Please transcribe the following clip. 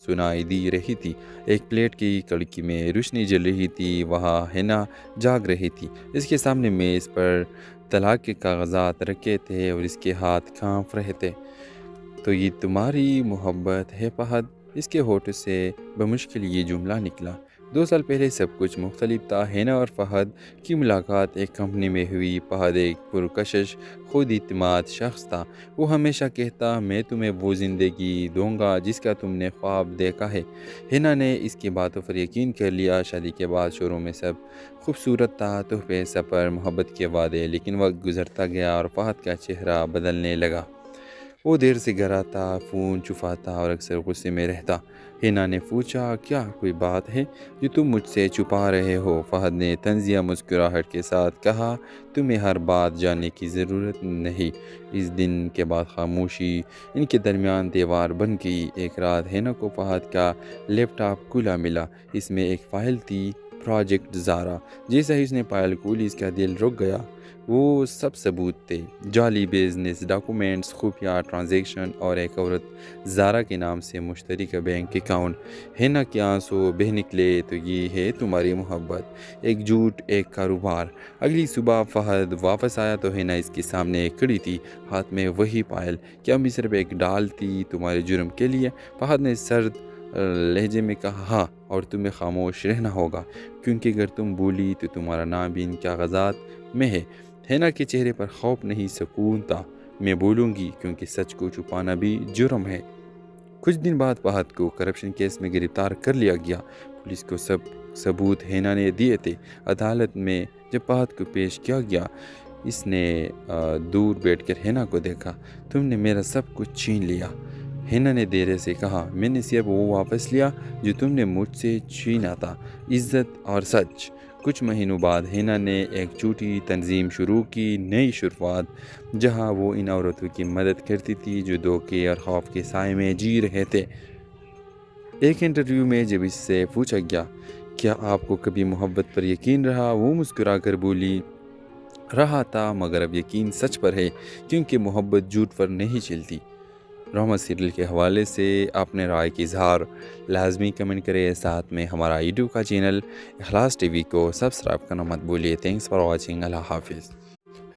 سنائی دی رہی تھی۔ ایک پلیٹ کی کڑکی میں روشنی جل رہی تھی، وہاں حنا جاگ رہی تھی۔ اس کے سامنے میز پر طلاق کے کاغذات رکھے تھے اور اس کے ہاتھ کانپ رہے تھے۔ تو یہ تمہاری محبت ہے فہد؟ اس کے ہونٹوں سے بمشکل یہ جملہ نکلا۔ 2 سال پہلے سب کچھ مختلف تھا۔ حنا اور فہد کی ملاقات ایک کمپنی میں ہوئی۔ فہد ایک پرکشش، خود اعتماد شخص تھا۔ وہ ہمیشہ کہتا، میں تمہیں وہ زندگی دوں گا جس کا تم نے خواب دیکھا ہے۔ حنا نے اس کی باتوں پر یقین کر لیا۔ شادی کے بعد شروع میں سب خوبصورت تھا، تحفے، سفر، محبت کے وعدے، لیکن وقت گزرتا گیا اور فہد کا چہرہ بدلنے لگا۔ وہ دیر سے گھر آتا، فون چھپاتا اور اکثر غصے میں رہتا۔ حنا نے پوچھا، کیا کوئی بات ہے جو تم مجھ سے چھپا رہے ہو؟ فہد نے طنزیہ مسکراہٹ کے ساتھ کہا، تمہیں ہر بات جاننے کی ضرورت نہیں۔ اس دن کے بعد خاموشی ان کے درمیان دیوار بن گئی۔ ایک رات حنا کو فہد کا لیپ ٹاپ کھلا ملا۔ اس میں ایک فائل تھی، پروجیکٹ زارا۔ جیسا ہی اس نے فائل کھولی، اس کا دل رک گیا۔ وہ سب ثبوت تھے، جعلی بزنس ڈاکومنٹس، خفیہ ٹرانزیکشن اور ایک عورت زارا کے نام سے مشترکہ بینک اکاؤنٹ۔ حنا کے آنسو بہہ نکلے۔ تو یہ ہے تمہاری محبت، ایک جھوٹ، ایک کاروبار۔ اگلی صبح فہد واپس آیا تو حنا اس کے سامنے کھڑی تھی، ہاتھ میں وہی فائل۔ کیا ابھی صرف ایک ڈال تھی تمہارے جرم کے لیے؟ فہد نے سرد لہجے میں کہا، ہاں، اور تمہیں خاموش رہنا ہوگا، کیونکہ اگر تم بولی تو تمہارا نام بھی ان کاغذات میں ہے۔ حنا کے چہرے پر خوف نہیں، سکون تھا۔ میں بولوں گی، کیونکہ سچ کو چھپانا بھی جرم ہے۔ کچھ دن بعد فہد کو کرپشن کیس میں گرفتار کر لیا گیا۔ پولیس کو سب ثبوت حنا نے دیے تھے۔ عدالت میں جب فہد کو پیش کیا گیا، اس نے دور بیٹھ کر حنا کو دیکھا۔ تم نے میرا سب کچھ چھین لیا۔ حنا نے دھیرے سے کہا، میں نے صرف وہ واپس لیا جو تم نے مجھ سے چھینا تھا، عزت اور سچ۔ کچھ مہینوں بعد حنا نے ایک چھوٹی تنظیم شروع کی، نئی شروعات، جہاں وہ ان عورتوں کی مدد کرتی تھی جو دھوکے اور خوف کے سائے میں جی رہے تھے۔ ایک انٹرویو میں جب اس سے پوچھا گیا، کیا آپ کو کبھی محبت پر یقین رہا؟ وہ مسکرا کر بولی، رہا تھا، مگر اب یقین سچ پر ہے، کیونکہ محبت جھوٹ پر نہیں چلتی۔ ڈرامہ سیریل کے حوالے سے اپنے رائے کی اظہار لازمی کمنٹ کریں۔ ساتھ میں ہمارا یوٹیوب کا چینل اخلاص ٹی وی کو سبسکرائب کرنا مت بھولیے۔ Thanks for watching. اللہ حافظ۔